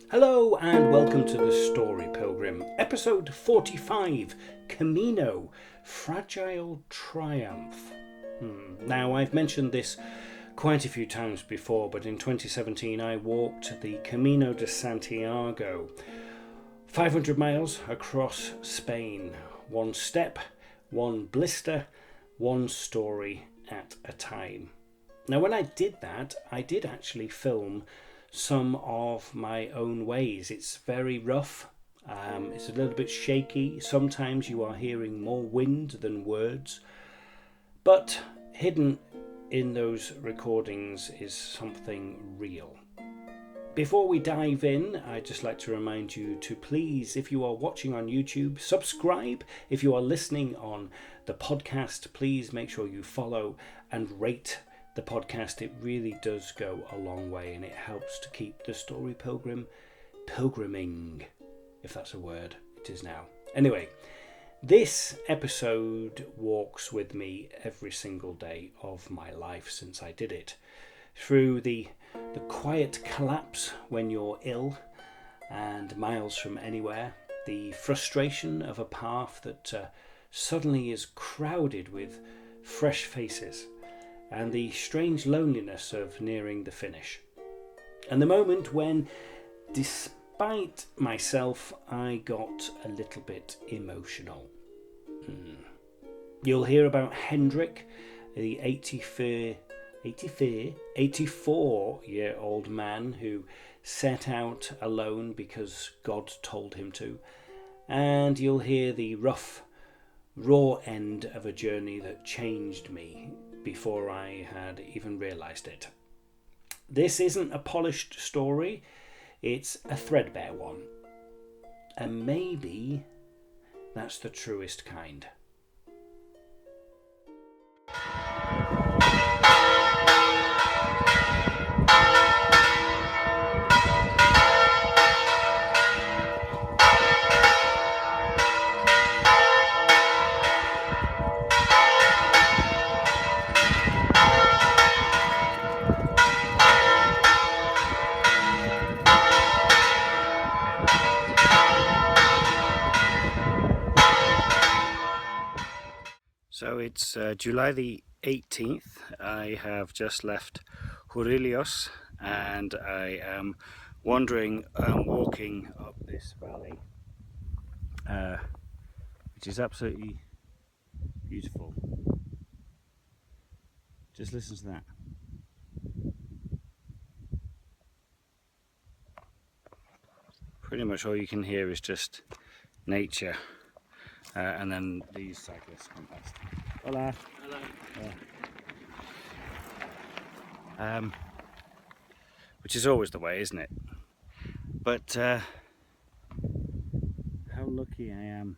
Hello and welcome to the story, Pilgrim. Episode 45, Camino, Fragile Triumph. Now, I've mentioned this quite a few times before, but in 2017 I walked the Camino de Santiago, 500 miles across Spain. One step, one blister, one story at a time. Now, when I did that, I did actually film some of my own ways. It's very rough, it's a little bit shaky. Sometimes you are hearing more wind than words, but hidden in those recordings is something real. Before we dive in, I'd just like to remind you to please, if you are watching on YouTube, subscribe. If you are listening on the podcast, please make sure you follow and rate the podcast. It really does go a long way, and it helps to keep the story pilgriming, if that's a word. It is now. Anyway, this episode walks with me every single day of my life since I did it, through the quiet collapse when you're ill and miles from anywhere, the frustration of a path that suddenly is crowded with fresh faces, and the strange loneliness of nearing the finish. And the moment when, despite myself, I got a little bit emotional. You'll hear about Hendrick, the 84-year-old man who set out alone because God told him to. And you'll hear the rough, raw end of a journey that changed me before I had even realised it. This isn't a polished story, it's a threadbare one. And maybe that's the truest kind. So it's July the 18th. I have just left Hendrick and I am walking up this valley, which is absolutely beautiful. Just listen to that. Pretty much all you can hear is just nature. And then these cyclists come past. Hola. Hello. Which is always the way, isn't it? But how lucky I am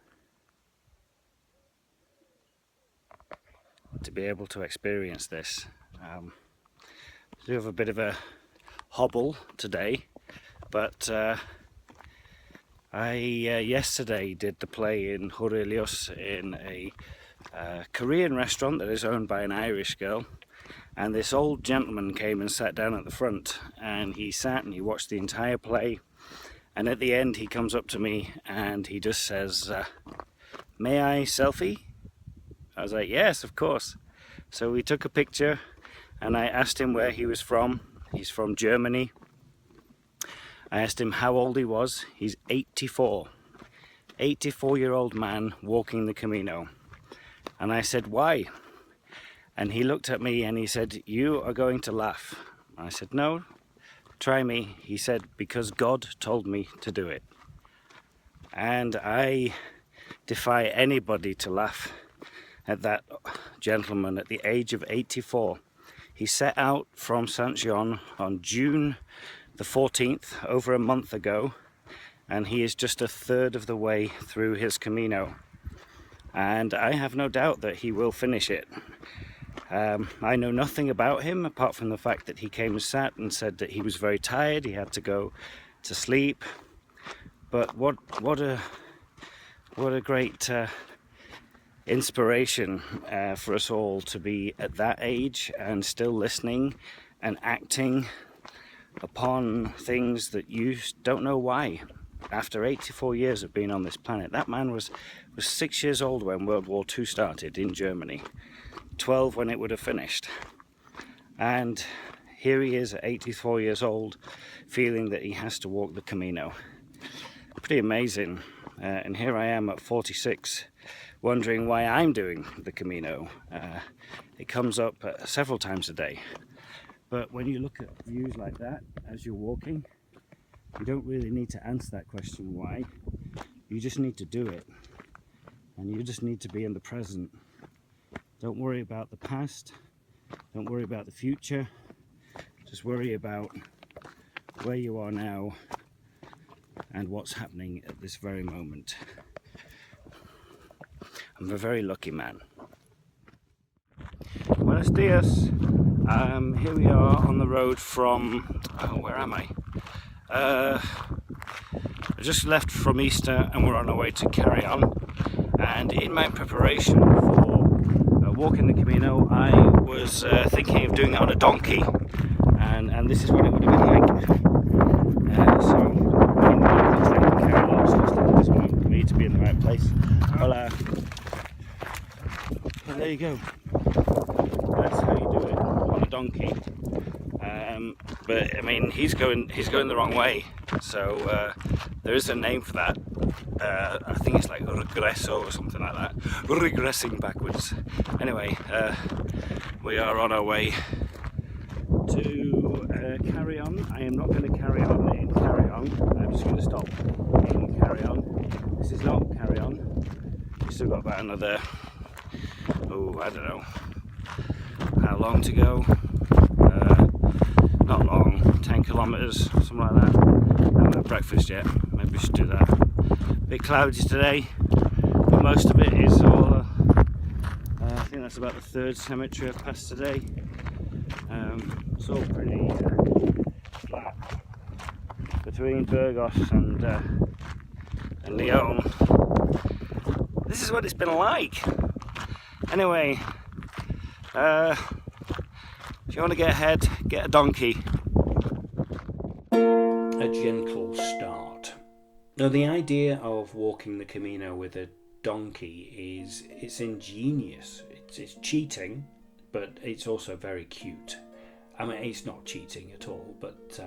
to be able to experience this. I do have a bit of a hobble today, but I yesterday did the play in Hendrick in a Korean restaurant that is owned by an Irish girl, and this old gentleman came and sat down at the front, and he sat and he watched the entire play, and at the end he comes up to me and he just says, "May I selfie?" I was like, "Yes, of course." So we took a picture and I asked him where he was from. He's from Germany. I asked him how old he was. He's 84. 84-year-old man walking the Camino. And I said, "Why?" And he looked at me and he said, "You are going to laugh." I said, "No, try me." He said, "Because God told me to do it." And I defy anybody to laugh at that gentleman at the age of 84. He set out from Saint Jean on June the 14th, over a month ago, and he is just a third of the way through his Camino, and I have no doubt that he will finish it. I know nothing about him apart from the fact that he came and sat and said that he was very tired, he had to go to sleep. But what a great inspiration for us all to be at that age and still listening and acting upon things that you don't know why. After 84 years of being on this planet, that man was 6 years old when World War II started in Germany, 12 when it would have finished. And here he is at 84 years old, feeling that he has to walk the Camino. Pretty amazing. And here I am at 46, wondering why I'm doing the Camino. It comes up several times a day. But when you look at views like that as you're walking, you don't really need to answer that question why. You just need to do it. And you just need to be in the present. Don't worry about the past. Don't worry about the future. Just worry about where you are now and what's happening at this very moment. I'm a very lucky man. Buenos dias. Here we are on the road from, where am I? I just left from Easter and we're on our way to Carrion. And in my preparation for walking the Camino, I was thinking of doing it on a donkey. And this is what it would have been like. So just want me to be in the right place. Hola. Well, there you go. That's how you do it on a donkey. But I mean, he's going the wrong way. So there is a name for that. I think it's like regreso or something like that. Regressing backwards. Anyway, we are on our way to Carrion. I am not going to carry on in Carrion. I'm just going to stop in Carrion. This is not Carrion. We've still got about another, I don't know how long to go. Not long, 10 kilometers, something like that. I haven't had breakfast yet. Maybe we should do that. A bit cloudy today, but most of it is all. I think that's about the third cemetery I've passed today. It's all pretty flat between Burgos and Lyon. This is what it's been like. Anyway, if you want to get ahead, get a donkey. A gentle start. Now, the idea of walking the Camino with a donkey it's ingenious. It's cheating, but it's also very cute. I mean, it's not cheating at all, but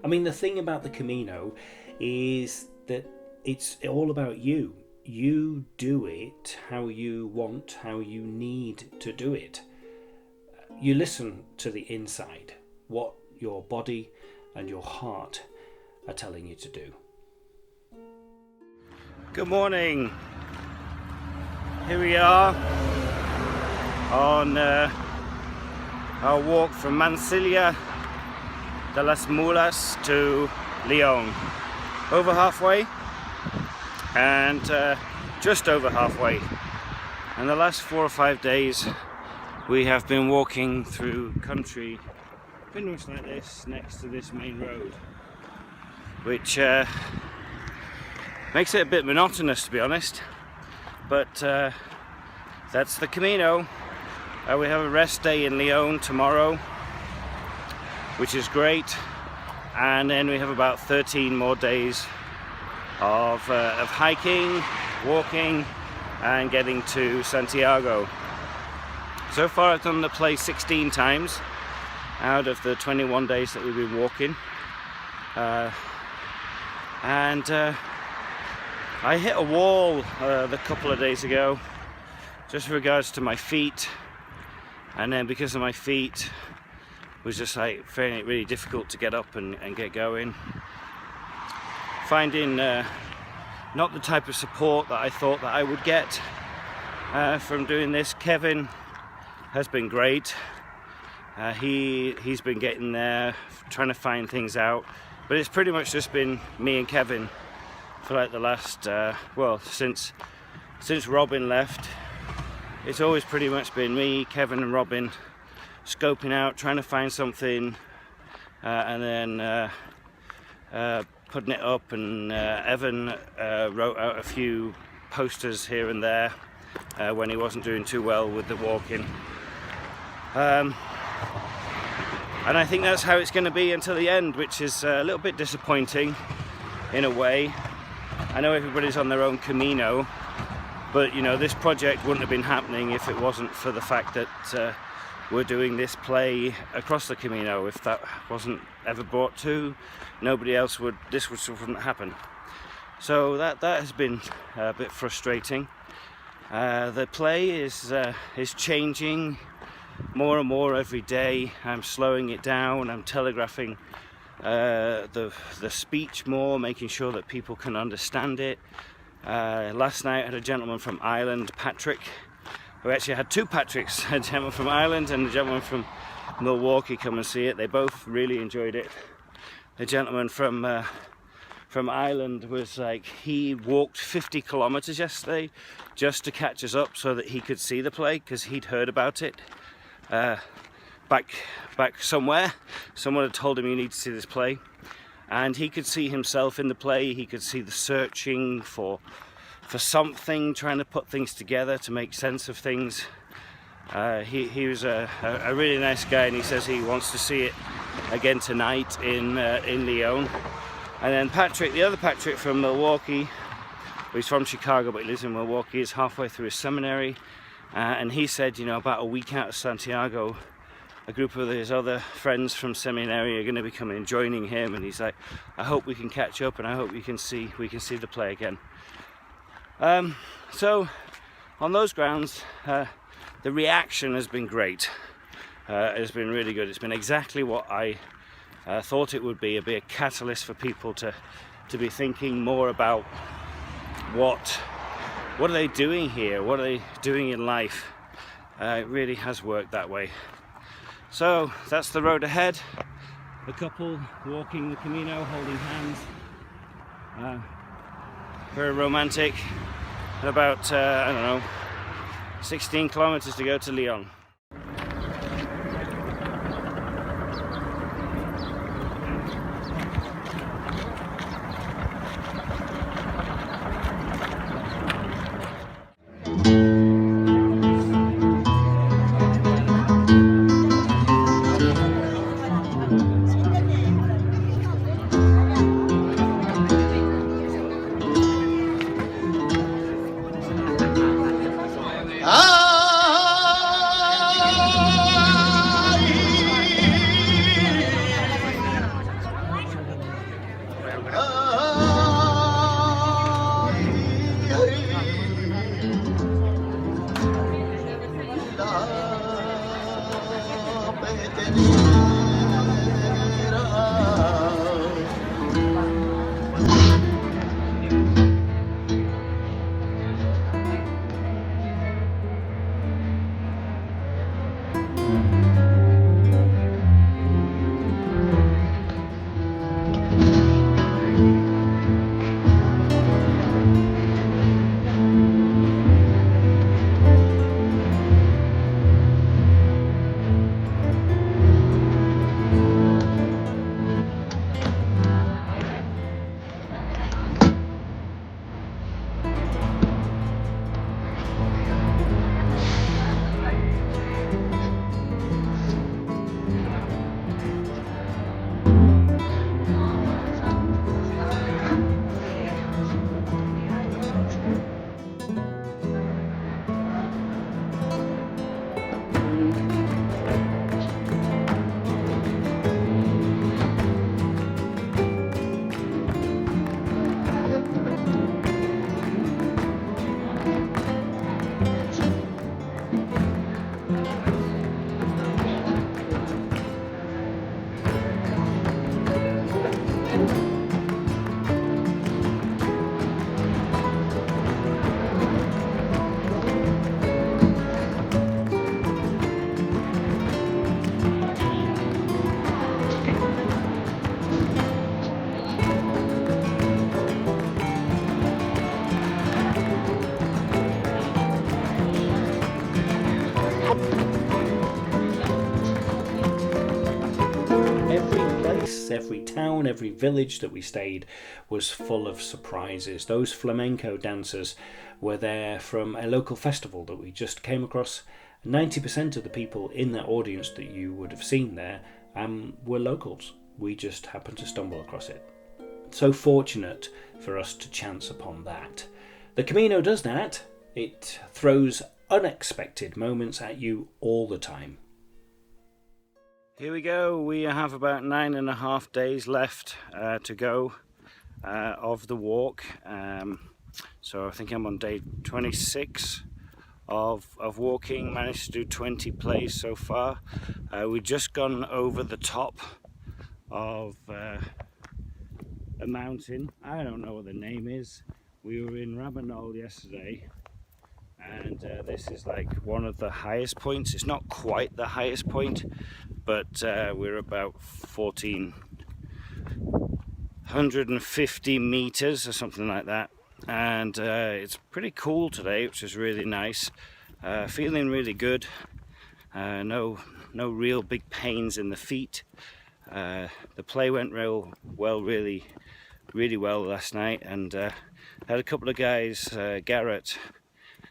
I mean, the thing about the Camino is that it's all about you. You do it how you want, how you need to do it. You listen to the inside, what your body and your heart are telling you to do. Good morning. Here we are on our walk from Mansilla de las Mulas to Lyon. Over halfway, and just over halfway. And the last 4 or 5 days we have been walking through country pretty much like this, next to this main road, which makes it a bit monotonous, to be honest, but that's the Camino. We have a rest day in Lyon tomorrow, which is great, and then we have about 13 more days of hiking, walking, and getting to Santiago. So far I've done the place 16 times out of the 21 days that we've been walking, and I hit a wall a couple of days ago just with regards to my feet, and then because of my feet it was just like finding it really difficult to get up and get going, finding not the type of support that I thought that I would get from doing this. Kevin has been great. He's been getting there, trying to find things out, but it's pretty much just been me and Kevin for like the last since Robin left. It's always pretty much been me, Kevin and Robin scoping out, trying to find something, and then putting it up, and Evan wrote out a few posters here and there when he wasn't doing too well with the walking. And I think that's how it's going to be until the end, which is a little bit disappointing in a way. I know everybody's on their own Camino, but you know, this project wouldn't have been happening if it wasn't for the fact that we're doing this play across the Camino. If that wasn't ever brought to, nobody else would, this wouldn't happen. So that has been a bit frustrating. The play is changing more and more every day. I'm slowing it down, I'm telegraphing the speech more, making sure that people can understand it. Last night I had a gentleman from Ireland, Patrick. We actually had two Patricks, a gentleman from Ireland and a gentleman from Milwaukee, come and see it. They both really enjoyed it. The gentleman from Ireland was like, he walked 50 kilometers yesterday just to catch us up so that he could see the play, because he'd heard about it back somewhere. Someone had told him, you need to see this play, and he could see himself in the play. He could see the searching for something, trying to put things together to make sense of things. He was a really nice guy, and he says he wants to see it again tonight in Lyon. And then Patrick, the other Patrick from Milwaukee, he's from Chicago but he lives in Milwaukee, is halfway through his seminary, and he said, you know, about a week out of Santiago, a group of his other friends from seminary are going to be coming and joining him, and he's like, I hope we can catch up, and I hope we can see the play again. So on those grounds, the reaction has been great. It's been really good. It's been exactly what I thought it would be. It'd be a catalyst for people to be thinking more about what are they doing here, what are they doing in life. It really has worked that way. So that's the road ahead. The couple walking the Camino, holding hands, very romantic. And about I don't know, 16 kilometers to go to Lyon. Every town, every village that we stayed was full of surprises. Those flamenco dancers were there from a local festival that we just came across. 90% of the people in that audience that you would have seen there and we're locals. We just happened to stumble across it. So fortunate for us to chance upon that. The Camino does that. It throws unexpected moments at you all the time. Here we go. We have about 9.5 days left to go of the walk. So I think I'm on day 26 of walking. Managed to do 20 plays so far. We've just gone over the top of a mountain. I don't know what the name is. We were in Rabanol yesterday, and this is like one of the highest points. It's not quite the highest point, but we're about 1,450 meters or something like that, and it's pretty cool today, which is really nice. Feeling really good. No real big pains in the feet. The play went really well last night, and had a couple of guys, Garrett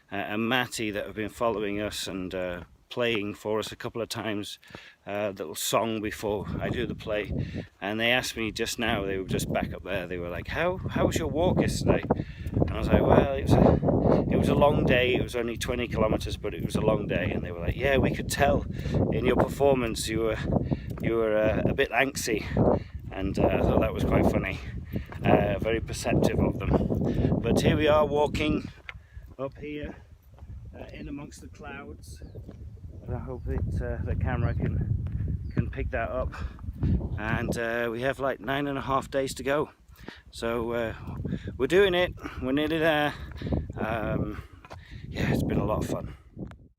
and Matty, that have been following us and playing for us a couple of times, little song before I do the play, and they asked me just now, they were just back up there, they were like, how was your walk yesterday? And I was like, well, it was a long day. It was only 20 kilometers, but it was a long day. And they were like, yeah, we could tell in your performance you were a bit angsty, and I thought that was quite funny. Very perceptive of them. But here we are walking up here in amongst the clouds. And I hope the camera can pick that up. And we have like 9.5 days to go. So we're doing it. We're nearly there. Yeah, it's been a lot of fun.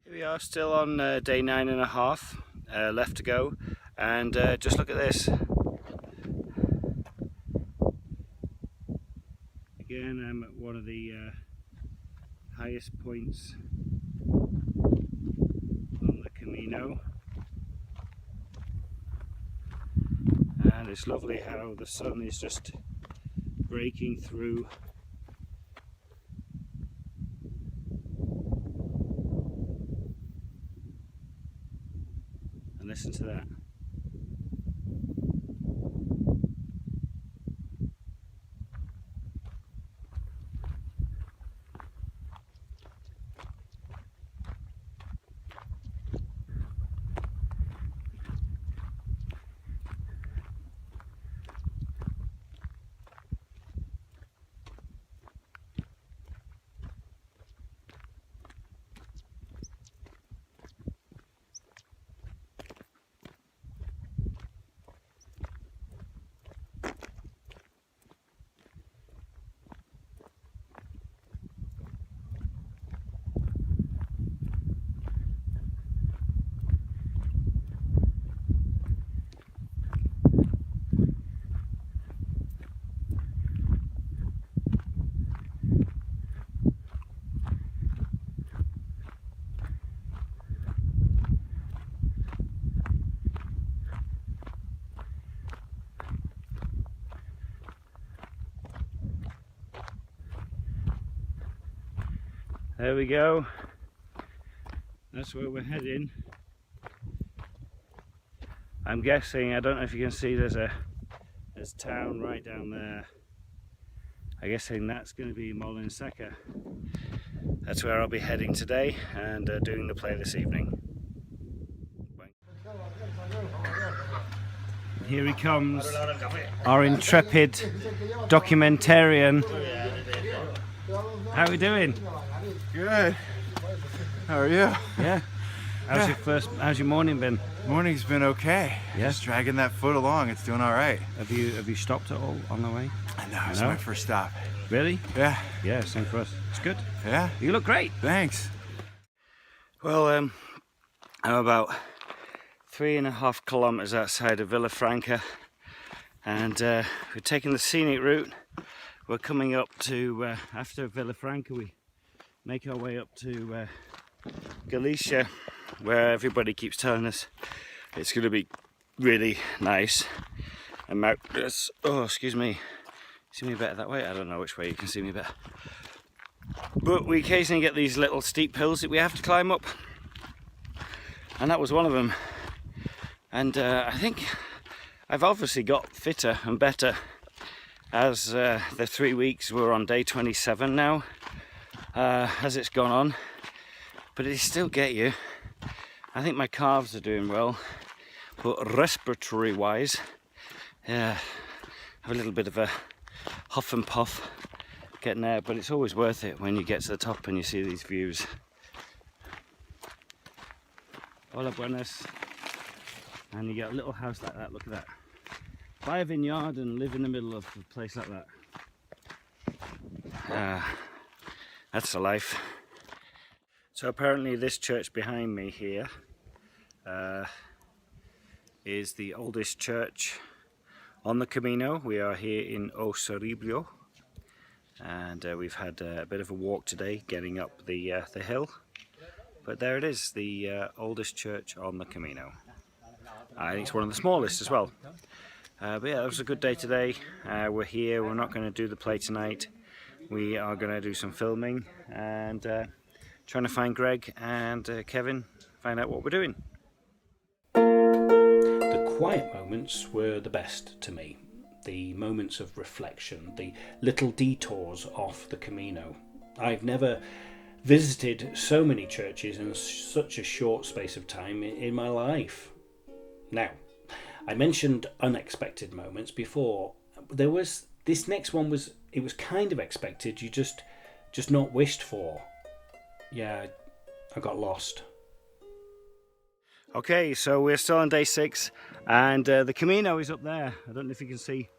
Here we are, still on day 9.5 left to go. And just look at this. Again, I'm at one of the highest points on the Camino, and it's lovely how the sun is just breaking through. And listen to that. There we go. That's where we're heading. I'm guessing, I don't know if you can see, there's town right down there. I'm guessing that's going to be Molenseca. That's where I'll be heading today and doing the play this evening. Here he comes, our intrepid documentarian. How are we doing? Good. How are you? Yeah. How's your morning been? Morning's been okay. Yeah. Just dragging that foot along. It's doing all right. Have you stopped at all on the way? No, it's my first stop. Really? Yeah. Yeah, same for us. It's good. Yeah. You look great. Thanks. Well, I'm about 3.5 kilometers outside of Villafranca, and we're taking the scenic route. We're coming up to, after Villafranca, we make our way up to Galicia, where everybody keeps telling us it's going to be really nice. And oh, excuse me. See me better that way? I don't know which way you can see me better. But we occasionally get these little steep hills that we have to climb up. And that was one of them. And I think I've obviously got fitter and better as the 3 weeks. We're on day 27 now, as it's gone on, but it still get you. I think my calves are doing well, but respiratory wise, have a little bit of a huff and puff getting there, but it's always worth it when you get to the top and you see these views. Hola, buenas. And you get a little house like that, look at that. Buy a vineyard and live in the middle of a place like that. That's the life. So apparently this church behind me here is the oldest church on the Camino. We are here in Osoribrio, and we've had a bit of a walk today getting up the hill. But there it is, the oldest church on the Camino. I think it's one of the smallest as well. But yeah, it was a good day today. We're here, we're not going to do the play tonight. We are going to do some filming and trying to find Greg and Kevin, find out what we're doing. The quiet moments were the best to me. The moments of reflection, the little detours off the Camino. I've never visited so many churches in such a short space of time in my life. Now, I mentioned unexpected moments before. There was this next one was kind of expected, you just not wished for. Yeah, I got lost. Okay, so we're still on day 6 and the Camino is up there. I don't know if you can see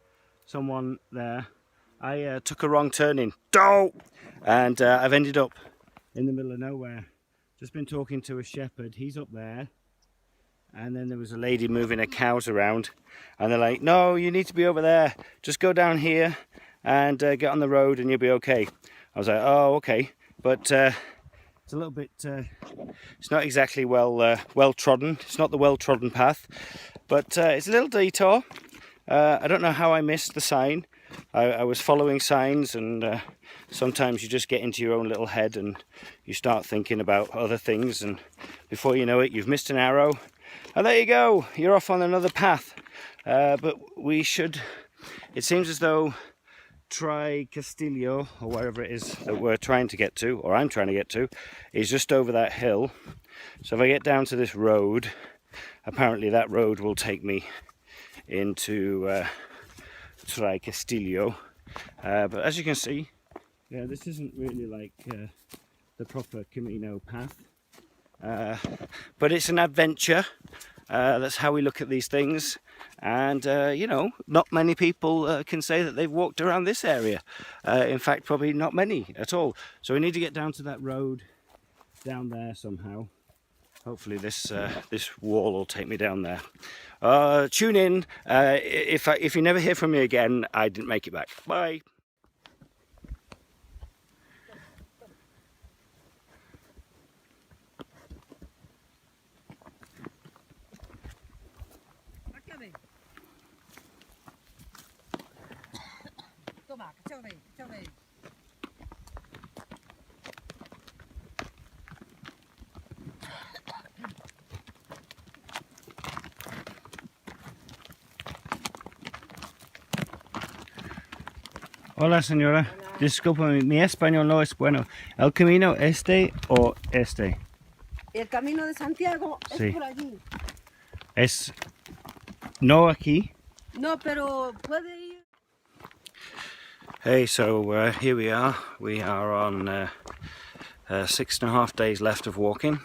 someone there. I took a wrong turning. And I've ended up in the middle of nowhere. Just been talking to a shepherd, he's up there. And then there was a lady moving her cows around, and they're like, no, you need to be over there. Just go down here and get on the road and you'll be okay. I was like, oh, okay. But it's a little bit, it's not exactly well trodden. It's not the well-trodden path, but it's a little detour. I don't know how I missed the sign. I was following signs, and sometimes you just get into your own little head and you start thinking about other things, and before you know it, you've missed an arrow. And there you go, you're off on another path. But we should, it seems as though Castillo, or wherever it is that we're trying to get to, or I'm trying to get to, is just over that hill. So if I get down to this road, apparently that road will take me into Castillo. But as you can see, yeah, this isn't really like the proper Camino path. But it's an adventure. That's how we look at these things, and you know, not many people can say that they've walked around this area. In fact, probably not many at all. So we need to get down to that road down there somehow. Hopefully this wall will take me down there. Tune in. If you never hear from me again, I didn't make it back. Bye. Hola señora, discúlpame, mi español no es bueno. ¿El camino este o este? El Camino de Santiago es Sí. por allí. Es no aquí. No, pero puede ir. Hey, so here we are. We are on 6.5 days left of walking.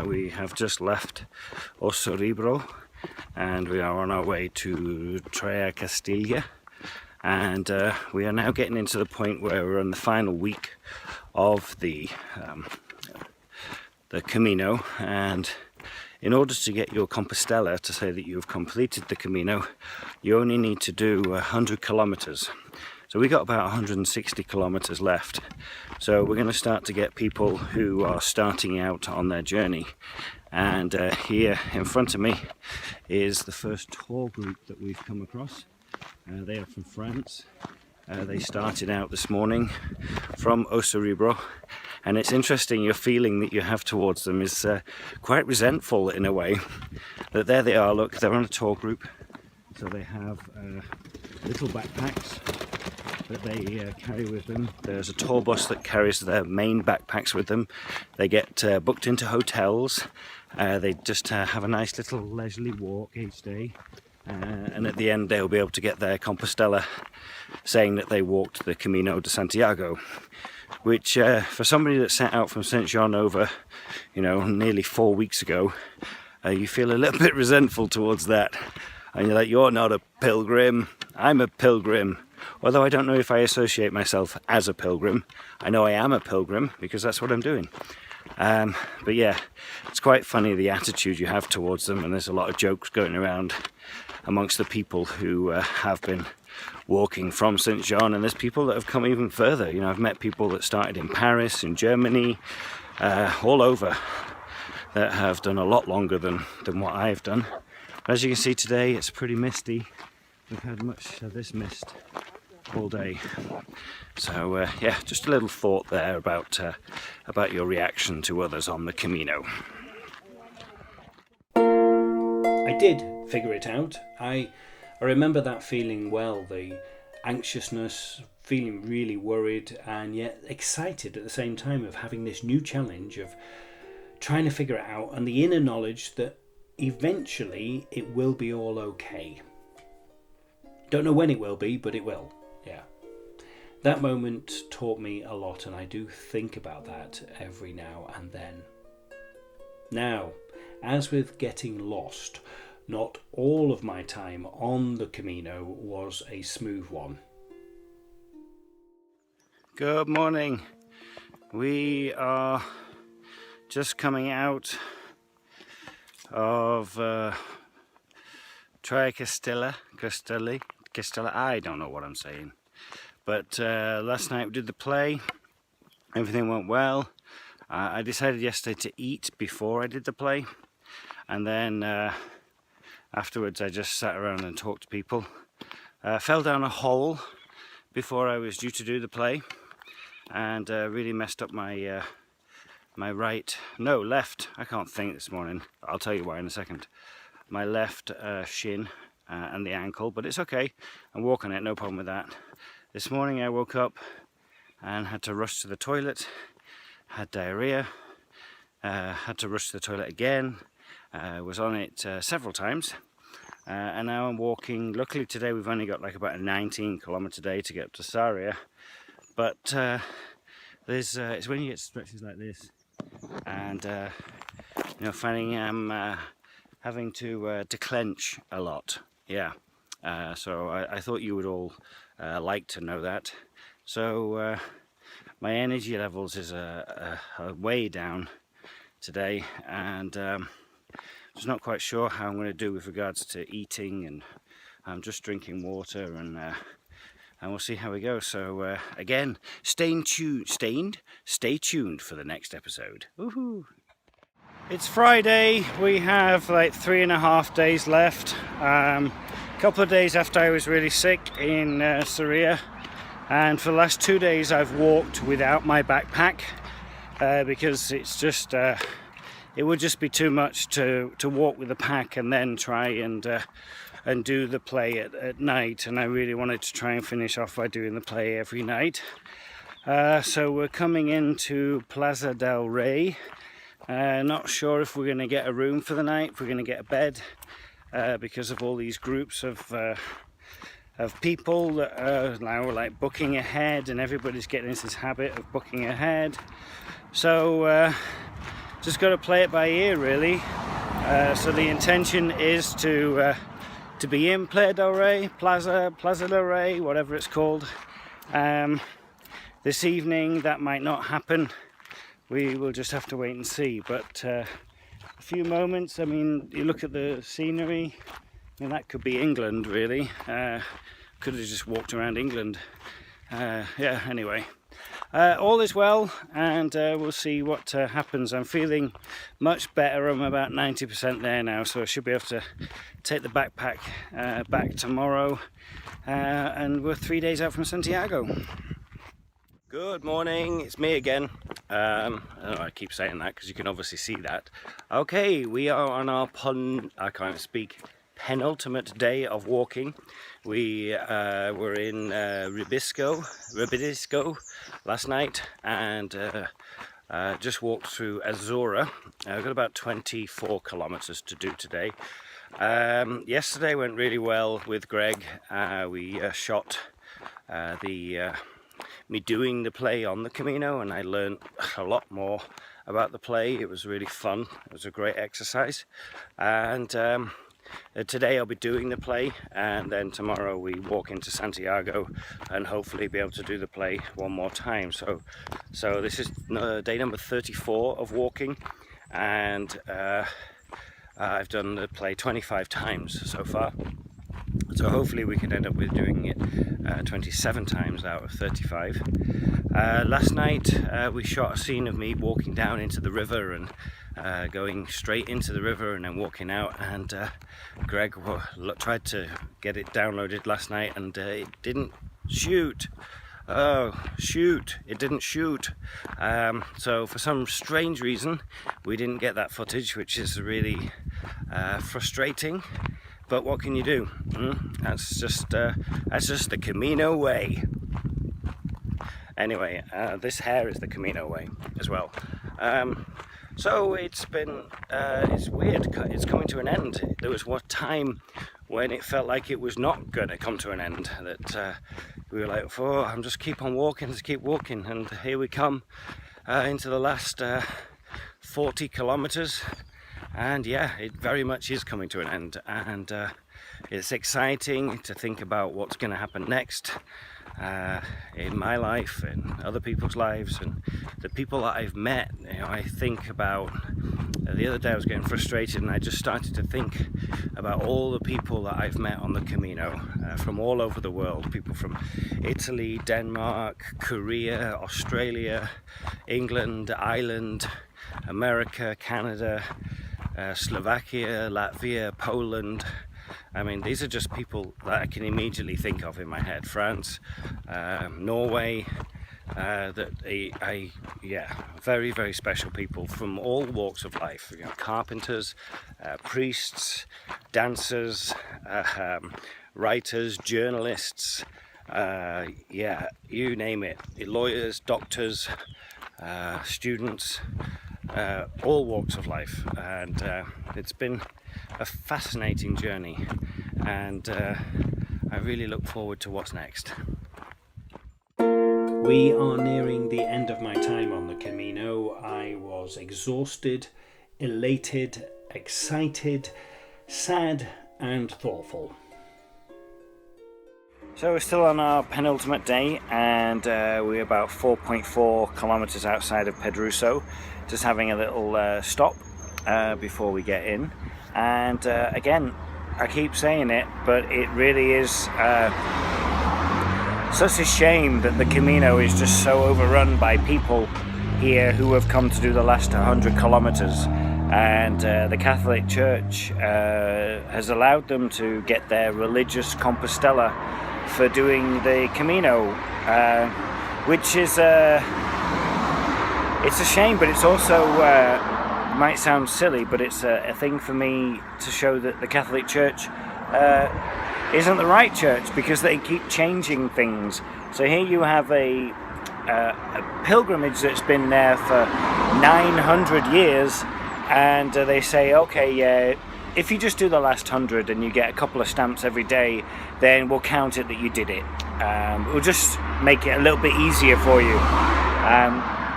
We have just left Osoribro and we are on our way to Castilla. And we are now getting into the point where we're in the final week of the Camino, and in order to get your Compostela to say that you've completed the Camino, you only need to do 100 kilometers. So we got about 160 kilometers left. So we're going to start to get people who are starting out on their journey. And here in front of me is the first tour group that we've come across. They are from France. They started out this morning from Osoribro, And it's interesting, your feeling that you have towards them is quite resentful in a way. That there they are, look, they're on a tour group. So they have little backpacks that they carry with them. There's a tour bus that carries their main backpacks with them. They get booked into hotels. They just have a nice little leisurely walk each day. And at the end they'll be able to get their Compostela, saying that they walked the Camino de Santiago, which for somebody that set out from St. John over, you know, nearly 4 weeks ago, you feel a little bit resentful towards that. And you're like, you're not a pilgrim, I'm a pilgrim. Although I don't know if I associate myself as a pilgrim. I know I am a pilgrim because that's what I'm doing. But yeah, it's quite funny the attitude you have towards them, and there's a lot of jokes going around amongst the people who have been walking from St. John, and there's people that have come even further. You know, I've met people that started in Paris, in Germany, all over, that have done a lot longer than what I've done. As you can see today, it's pretty misty. We've had much of this mist all day. So yeah, just a little thought there about your reaction to others on the Camino. I did figure it out. I remember that feeling well, the anxiousness, feeling really worried and yet excited at the same time of having this new challenge of trying to figure it out, and the inner knowledge that eventually it will be all okay. Don't know when it will be, but it will. Yeah. That moment taught me a lot, and I do think about that every now and then. Now, as with getting lost, not all of my time on the Camino was a smooth one. Good morning. We are just coming out of Castelli, I don't know what I'm saying. But last night we did the play, everything went well. I decided yesterday to eat before I did the play, and then afterwards I just sat around and talked to people. Fell down a hole before I was due to do the play, and really messed up my left, I can't think this morning, I'll tell you why in a second. My left shin and the ankle, but it's okay, I walk on it, no problem with that. This morning I woke up and had to rush to the toilet, had diarrhea, had to rush to the toilet again, was on it several times, and now I'm walking. Luckily today we've only got like about a 19-kilometer day to get to Saria, but it's when you get stretches like this, and you know, finding I'm having to clench a lot. Yeah, so I thought you would all like to know that. So my energy levels is way down today, and just not quite sure how I'm going to do with regards to eating, and I'm just drinking water, and we'll see how we go. So again, stay tuned for the next episode. Woohoo! It's Friday. We have like 3.5 days left. A couple of days after I was really sick in Saria, and for the last 2 days I've walked without my backpack because it's just it would just be too much to walk with the pack and then try and do the play at night, and I really wanted to try and finish off by doing the play every night. So we're coming into Plaza del Rey. Not sure if we're going to get a room for the night, if we're going to get a bed, because of all these groups of people that are now like booking ahead, and everybody's getting into this habit of booking ahead. So just got to play it by ear, really. So the intention is to be in Plaza del Rey, whatever it's called. This evening that might not happen. We will just have to wait and see, but a few moments. I mean, you look at the scenery, I mean, that could be England, really. Could have just walked around England. Yeah, anyway. All is well, and we'll see what happens. I'm feeling much better. I'm about 90% there now, so I should be able to take the backpack back tomorrow. And we're 3 days out from Santiago. Good morning, it's me again. I don't know, I keep saying that because you can obviously see that. Okay, we are on our penultimate day of walking. We were in Ribisco last night and just walked through Azora. I've got about 24 kilometers to do today. Yesterday went really well with Greg. We shot me doing the play on the Camino, and I learned a lot more about the play. It was really fun. It was a great exercise, and today I'll be doing the play, and then tomorrow we walk into Santiago and hopefully be able to do the play one more time. So this is day number 34 of walking, and I've done the play 25 times so far. So hopefully we can end up with doing it 27 times out of 35. Last night we shot a scene of me walking down into the river and going straight into the river and then walking out, and Greg tried to get it downloaded last night and it didn't shoot. Oh shoot, it didn't shoot. So for some strange reason we didn't get that footage, which is really frustrating. But what can you do? That's just the Camino way. Anyway, this hair is the Camino way as well. So it's been, it's weird. It's coming to an end. There was one time when it felt like it was not going to come to an end. That we were like, oh, I'm just keep on walking, just keep walking, and here we come into the last 40 kilometers. And yeah, it very much is coming to an end, and it's exciting to think about what's going to happen next in my life and other people's lives and the people that I've met. You know, I think about the other day I was getting frustrated and I just started to think about all the people that I've met on the Camino from all over the world. People from Italy, Denmark, Korea, Australia, England, Ireland, America, Canada, Slovakia, Latvia, Poland. I mean, these are just people that I can immediately think of in my head. France, Norway, very, very special people from all walks of life. You know, carpenters, priests, dancers, writers, journalists, you name it. Lawyers, doctors, students. All walks of life, and it's been a fascinating journey, and I really look forward to what's next. We are nearing the end of my time on the Camino. I was exhausted, elated, excited, sad and thoughtful. So we're still on our penultimate day, and we're about 4.4 kilometers outside of Pedruso, just having a little stop before we get in. And again, I keep saying it, but it really is such a shame that the Camino is just so overrun by people here who have come to do the last 100 kilometers. And the Catholic Church has allowed them to get their religious Compostela for doing the Camino, which is it's a shame, but it's also might sound silly, but it's a thing for me to show that the Catholic Church isn't the right church, because they keep changing things. So here you have a pilgrimage that's been there for 900 years, and they say, okay, if you just do the last 100 and you get a couple of stamps every day, then we'll count it that you did it. We'll just make it a little bit easier for you.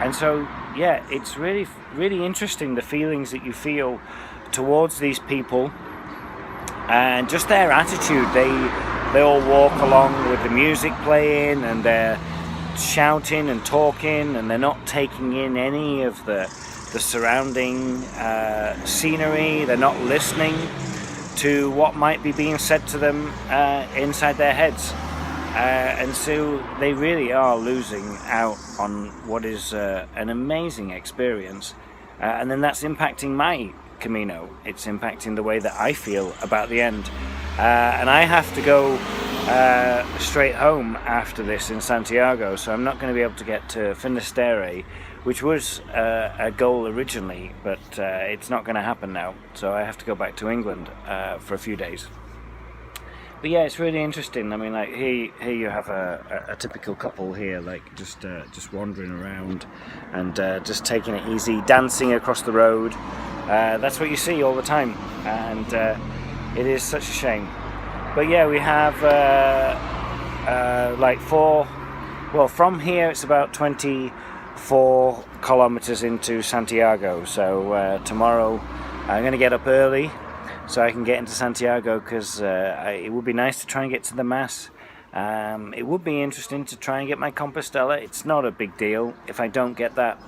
And so, yeah, it's really, really interesting, the feelings that you feel towards these people and just their attitude. They all walk along with the music playing, and they're shouting and talking, and they're not taking in any of the surrounding scenery. They're not listening to what might be being said to them inside their heads, and so they really are losing out on what is an amazing experience, and then that's impacting my Camino. It's impacting the way that I feel about the end, and I have to go straight home after this in Santiago, so I'm not going to be able to get to Finisterre, which was a goal originally, but it's not going to happen now, so I have to go back to England for a few days. But yeah, it's really interesting. I mean, like here you have a typical couple here, like just wandering around and just taking it easy, dancing across the road. That's what you see all the time, and it is such a shame. But yeah, we have like from here it's about 24 kilometers into Santiago. So tomorrow I'm going to get up early so I can get into Santiago, because it would be nice to try and get to the Mass. It would be interesting to try and get my Compostela. It's not a big deal. If I don't get that,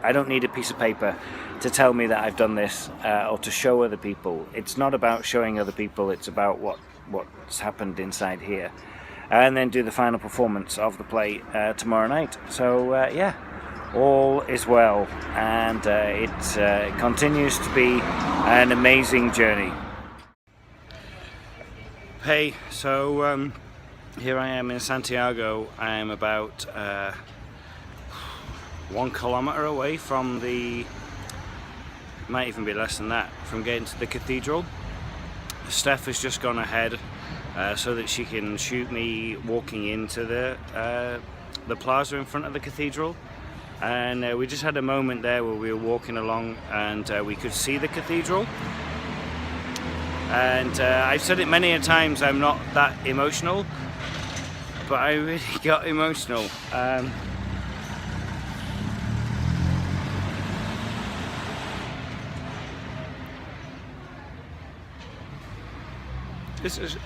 I don't need a piece of paper to tell me that I've done this or to show other people. It's not about showing other people, it's about what's happened inside here. And then do the final performance of the play tomorrow night. So yeah, all is well, and it continues to be an amazing journey. Hey, so here I am in Santiago. I am about 1 kilometer away from might even be less than that, from getting to the cathedral. Steph has just gone ahead so that she can shoot me walking into the plaza in front of the cathedral. And we just had a moment there where we were walking along and we could see the cathedral. And I've said it many a times, I'm not that emotional, but I really got emotional. This has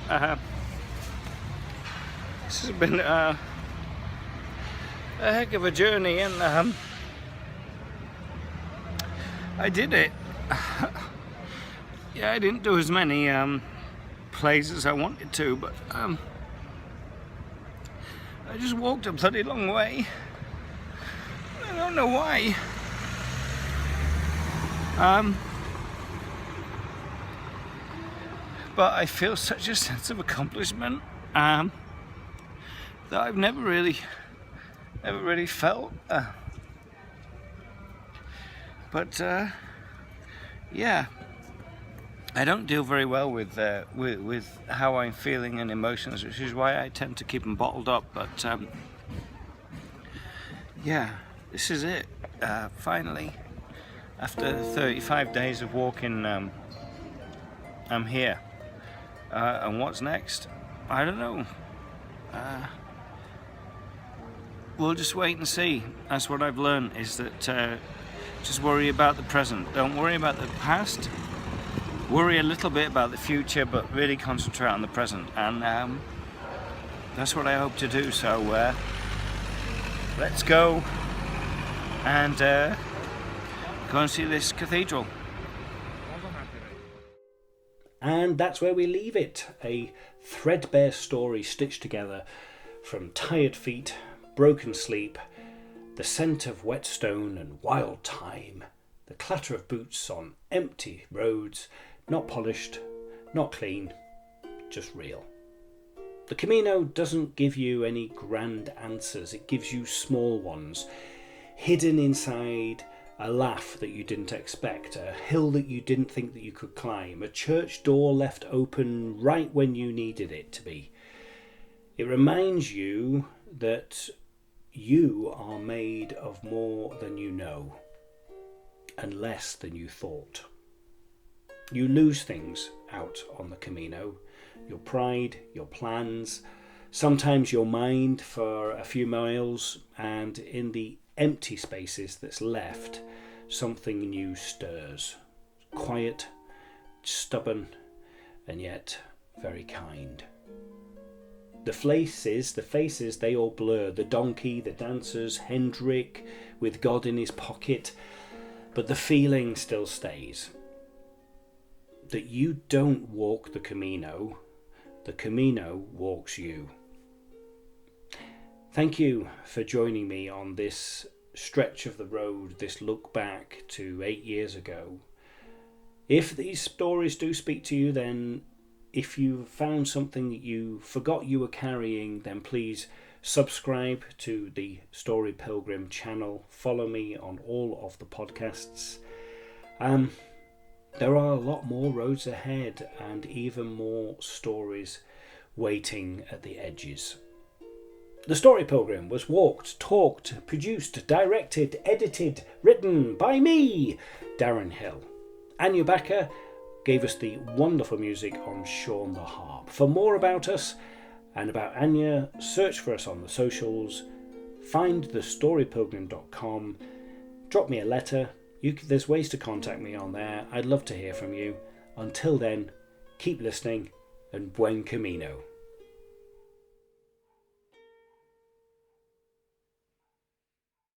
been a heck of a journey, and I did it. Yeah, I didn't do as many plays as I wanted to, but I just walked a bloody long way. I don't know why. But I feel such a sense of accomplishment that I've never really felt. But yeah, I don't deal very well with how I'm feeling and emotions, which is why I tend to keep them bottled up. But yeah, this is it. Finally, after 35 days of walking, I'm here. And what's next? I don't know. We'll just wait and see. That's what I've learned, is that just worry about the present. Don't worry about the past. Worry a little bit about the future, but really concentrate on the present. And that's what I hope to do. So let's go and go and see this cathedral. And that's where we leave it. A threadbare story stitched together from tired feet, broken sleep, the scent of wet stone and wild thyme, the clatter of boots on empty roads, not polished, not clean, just real. The Camino doesn't give you any grand answers, it gives you small ones, hidden inside a laugh that you didn't expect, a hill that you didn't think that you could climb, a church door left open right when you needed it to be. It reminds you that you are made of more than you know and less than you thought. You lose things out on the Camino, your pride, your plans, sometimes your mind for a few miles, and in the empty spaces that's left, something new stirs. Quiet, stubborn, and yet very kind. The faces, they all blur. The donkey, the dancers, Hendrick with God in his pocket. But the feeling still stays. That you don't walk the Camino walks you. Thank you for joining me on this stretch of the road, this look back to 8 years ago. If these stories do speak to you, then if you found something that you forgot you were carrying, then please subscribe to the Story Pilgrim channel. Follow me on all of the podcasts. There are a lot more roads ahead and even more stories waiting at the edges. The Story Pilgrim was walked, talked, produced, directed, edited, written by me, Darren Hill. Anya Backer gave us the wonderful music on Sean the Harp. For more about us and about Anya, search for us on the socials, find thestorypilgrim.com, drop me a letter. There's ways to contact me on there. I'd love to hear from you. Until then, keep listening and buen camino.